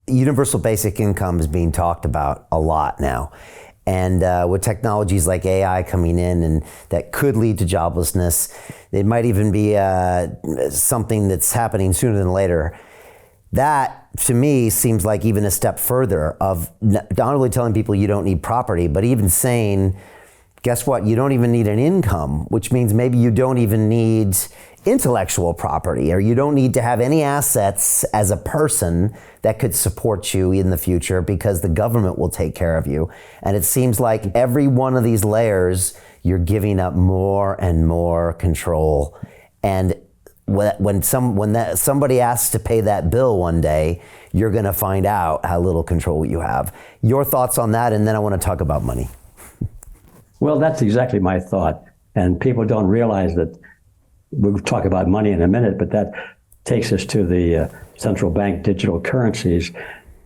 universal basic income is being talked about a lot now. And with technologies like AI coming in and that could lead to joblessness, it might even be something that's happening sooner than later. That, to me, seems like even a step further of not only telling people you don't need property, but even saying, guess what, you don't even need an income, which means maybe you don't even need intellectual property, or you don't need to have any assets as a person that could support you in the future because the government will take care of you. And it seems like every one of these layers, you're giving up more and more control. And when somebody asks to pay that bill one day, you're gonna find out how little control you have. Your thoughts on that, and then I wanna talk about money. Well, that's exactly my thought. And people don't realize that. We'll talk about money in a minute, but that takes us to the central bank digital currencies.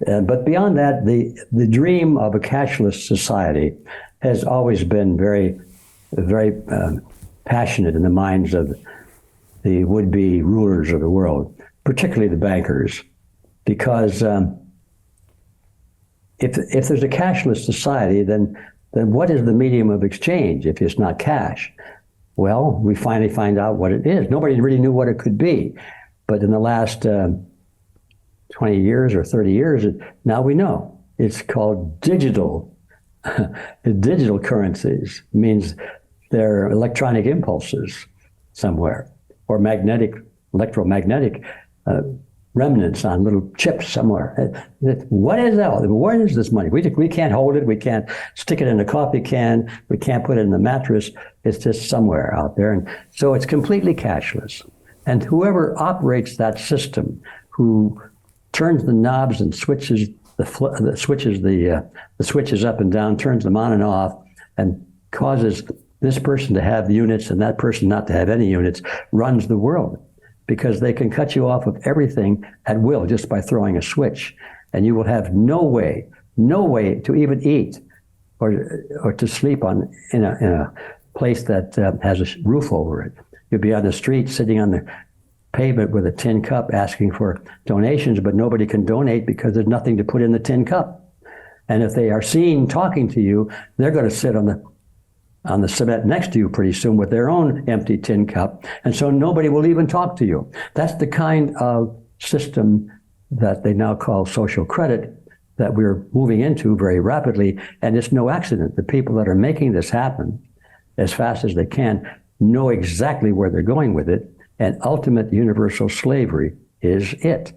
But beyond that, the dream of a cashless society has always been very, very passionate in the minds of the would-be rulers of the world, particularly the bankers, because if there's a cashless society, then what is the medium of exchange if it's not cash? Well, we finally find out what it is. Nobody really knew what it could be. But in the last 20 years or 30 years, now we know. It's called digital. Digital currencies means they're electronic impulses somewhere, or electromagnetic remnants on little chips somewhere. What is that? Where is this money? We can't hold it. We can't stick it in a coffee can. We can't put it in the mattress. It's just somewhere out there. And so it's completely cashless. And whoever operates that system, who turns the knobs and switches the switches up and down, turns them on and off, and causes this person to have units and that person not to have any units, runs the world. Because they can cut you off of everything at will just by throwing a switch. And you will have no way to even eat or to sleep in a place that has a roof over it. You'll be on the street sitting on the pavement with a tin cup asking for donations, but nobody can donate because there's nothing to put in the tin cup. And if they are seen talking to you, they're going to sit on the cement next to you pretty soon with their own empty tin cup. And so nobody will even talk to you. That's the kind of system that they now call social credit that we're moving into very rapidly. And it's no accident. The people that are making this happen as fast as they can know exactly where they're going with it. And ultimate universal slavery is it.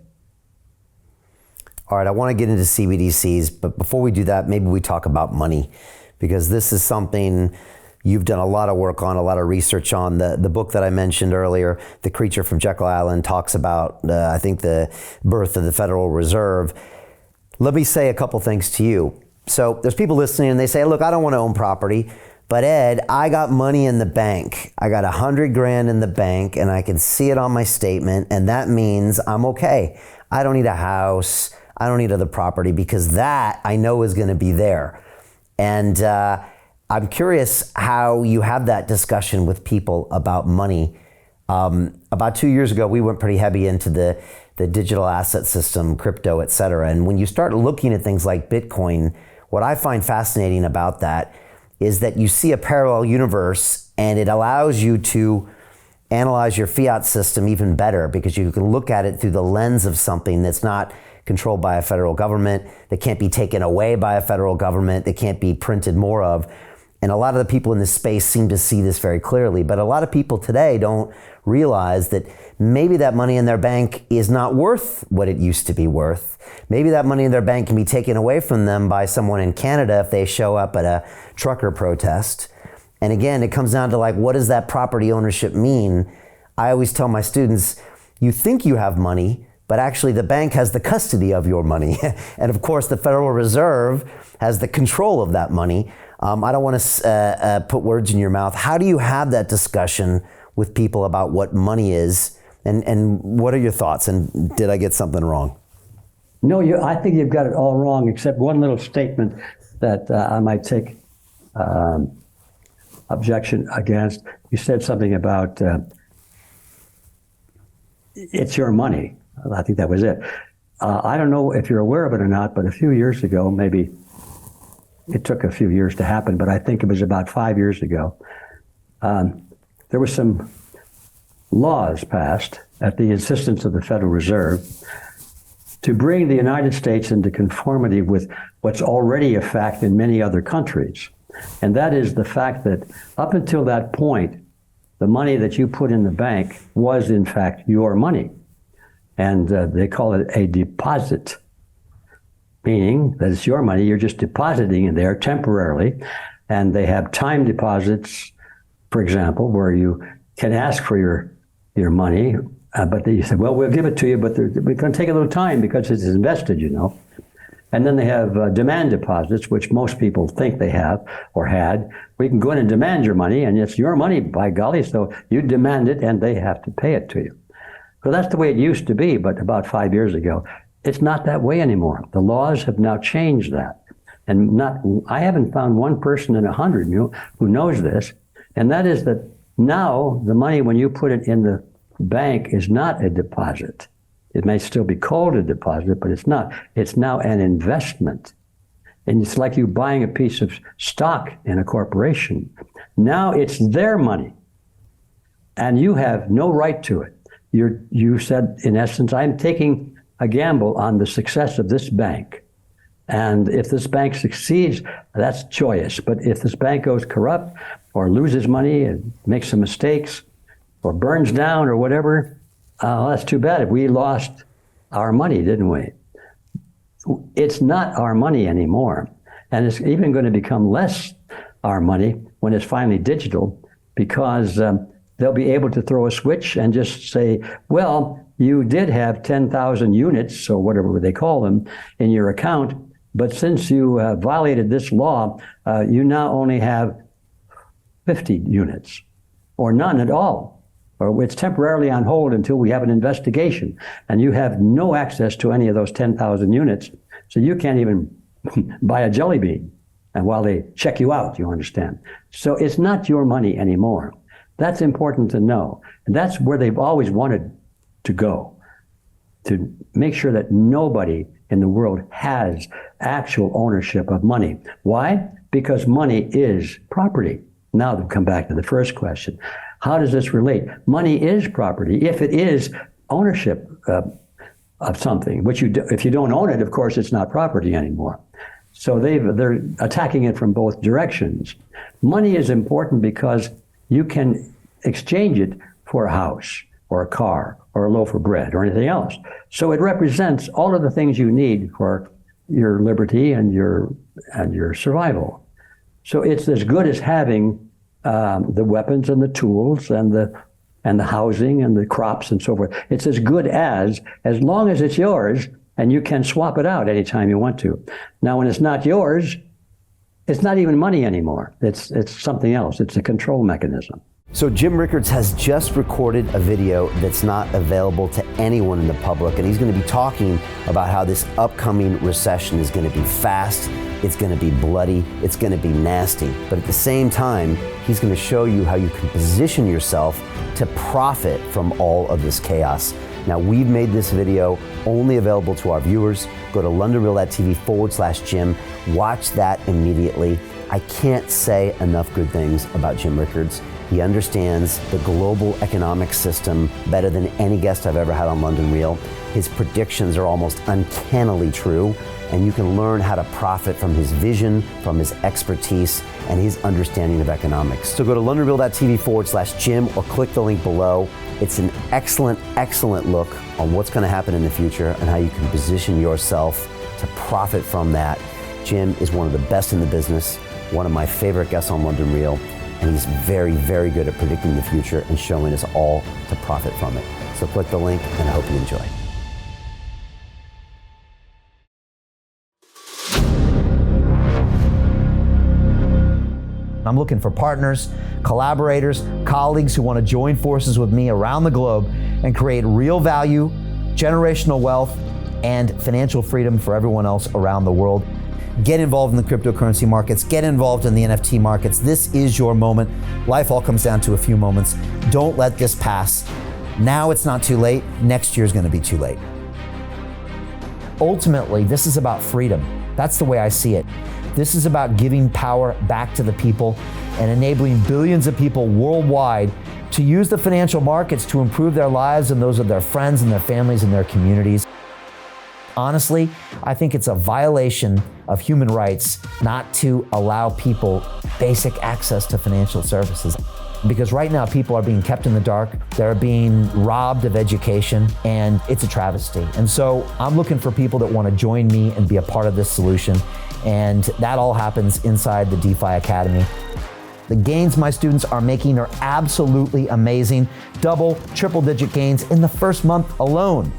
All right, I want to get into CBDCs, but before we do that, maybe we talk about money, because this is something you've done a lot of work on, a lot of research on. The book that I mentioned earlier, The Creature from Jekyll Island, talks about, I think, the birth of the Federal Reserve. Let me say a couple things to you. So there's people listening and they say, look, I don't want to own property, but Ed, I got money in the bank. I got $100 grand in the bank and I can see it on my statement, and that means I'm okay. I don't need a house. I don't need other property, because that I know is going to be there. And I'm curious how you have that discussion with people about money. About 2 years ago, we went pretty heavy into the digital asset system, crypto, et cetera. And when you start looking at things like Bitcoin, what I find fascinating about that is that you see a parallel universe, and it allows you to analyze your fiat system even better, because you can look at it through the lens of something that's not controlled by a federal government, that can't be taken away by a federal government, that can't be printed more of. And a lot of the people in this space seem to see this very clearly. But a lot of people today don't realize that maybe that money in their bank is not worth what it used to be worth. Maybe that money in their bank can be taken away from them by someone in Canada if they show up at a trucker protest. And again, it comes down to, like, what does that property ownership mean? I always tell my students, you think you have money, but actually the bank has the custody of your money. And of course, the Federal Reserve has the control of that money. I don't want to put words in your mouth. How do you have that discussion with people about what money is? And what are your thoughts? And did I get something wrong? No, I think you've got it all wrong, except one little statement that I might take objection against. You said something about it's your money. I think that was it. I don't know if you're aware of it or not, but a few years ago, maybe it took a few years to happen, but I think it was about 5 years ago, there were some laws passed at the insistence of the Federal Reserve to bring the United States into conformity with what's already a fact in many other countries. And that is the fact that up until that point, the money that you put in the bank was in fact your money. And they call it a deposit, meaning that it's your money, you're just depositing in there temporarily. And they have time deposits, for example, where you can ask for your money, but they say, well, we'll give it to you, but we're going to take a little time because it's invested, you know. And then they have demand deposits, which most people think they have or had. We can go in and demand your money, and it's your money, by golly, so you demand it, and they have to pay it to you. So that's the way it used to be, but about 5 years ago, it's not that way anymore. The laws have now changed that. And I haven't found one person in 100 who knows this, and that is that now the money, when you put it in the bank, is not a deposit. It may still be called a deposit, but it's not. It's now an investment. And it's like you buying a piece of stock in a corporation. Now it's their money, and you have no right to it. You said, in essence, I'm taking a gamble on the success of this bank. And if this bank succeeds, that's joyous. But if this bank goes corrupt or loses money and makes some mistakes or burns down or whatever, that's too bad. We lost our money, didn't we? It's not our money anymore. And it's even going to become less our money when it's finally digital, because they'll be able to throw a switch and just say, well, you did have 10,000 units, or whatever they call them, in your account, but since you violated this law, you now only have 50 units, or none at all, or it's temporarily on hold until we have an investigation, and you have no access to any of those 10,000 units, so you can't even buy a jelly bean, and while they check you out, you understand. So it's not your money anymore. That's important to know. And that's where they've always wanted to go, to make sure that nobody in the world has actual ownership of money. Why? Because money is property. Now to come back to the first question. How does this relate? Money is property if it is ownership of something, which if you don't own it, of course, it's not property anymore. So they're attacking it from both directions. Money is important because you can exchange it for a house or a car or a loaf of bread or anything else. So it represents all of the things you need for your liberty and your survival. So it's as good as having the weapons and the tools and the housing and the crops and so forth. It's as good as long as it's yours and you can swap it out anytime you want to. Now, when it's not yours, it's not even money anymore. It's something else. It's a control mechanism. So Jim Rickards has just recorded a video that's not available to anyone in the public, and he's going to be talking about how this upcoming recession is going to be fast, it's going to be bloody, it's going to be nasty. But at the same time, he's going to show you how you can position yourself to profit from all of this chaos. Now, we've made this video only available to our viewers. Go to londonreal.tv/Jim. Watch that immediately. I can't say enough good things about Jim Rickards. He understands the global economic system better than any guest I've ever had on London Real. His predictions are almost uncannily true, and you can learn how to profit from his vision, from his expertise, and his understanding of economics. So go to londonreal.tv/Jim or click the link below. It's an excellent, excellent look on what's going to happen in the future and how you can position yourself to profit from that. Jim is one of the best in the business, one of my favorite guests on London Real, and he's very, very good at predicting the future and showing us all to profit from it. So click the link, and I hope you enjoy. I'm looking for partners, collaborators, colleagues who want to join forces with me around the globe and create real value, generational wealth, and financial freedom for everyone else around the world. Get involved in the cryptocurrency markets, get involved in the NFT markets. This is your moment. Life all comes down to a few moments. Don't let this pass. Now it's not too late. Next year is going to be too late. Ultimately, this is about freedom. That's the way I see it. This is about giving power back to the people and enabling billions of people worldwide to use the financial markets to improve their lives and those of their friends and their families and their communities. Honestly, I think it's a violation of human rights not to allow people basic access to financial services. Because right now people are being kept in the dark, they're being robbed of education, and it's a travesty. And so I'm looking for people that want to join me and be a part of this solution. And that all happens inside the DeFi Academy. The gains my students are making are absolutely amazing. Double, triple digit gains in the first month alone.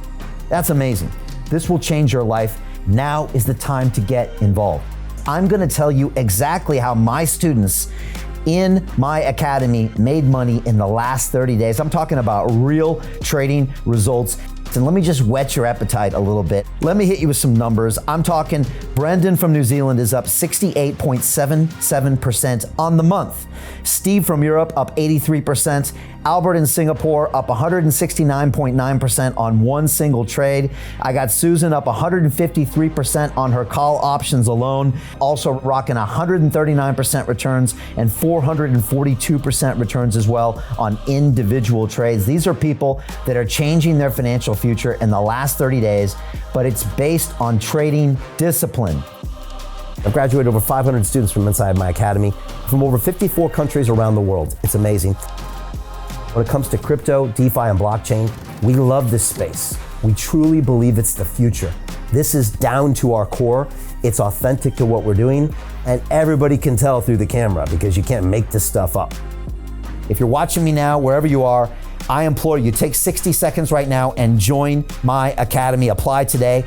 That's amazing. This will change your life. Now is the time to get involved. I'm going to tell you exactly how my students in my academy made money in the last 30 days. I'm talking about real trading results. And let me just whet your appetite a little bit. Let me hit you with some numbers. I'm talking Brendan from New Zealand is up 68.77% on the month. Steve from Europe up 83%. Albert in Singapore up 169.9% on one single trade. I got Susan up 153% on her call options alone. Also rocking 139% returns and 442% returns as well on individual trades. These are people that are changing their financial future in the last 30 days, but it's based on trading discipline. I've graduated over 500 students from inside my academy from over 54 countries around the world. It's amazing. When it comes to crypto, DeFi, and blockchain, we love this space. We truly believe it's the future. This is down to our core. It's authentic to what we're doing, and everybody can tell through the camera because you can't make this stuff up. If you're watching me now, wherever you are, I implore you, take 60 seconds right now and join my academy. Apply today.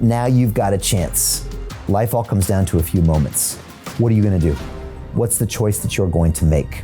Now you've got a chance. Life all comes down to a few moments. What are you going to do? What's the choice that you're going to make?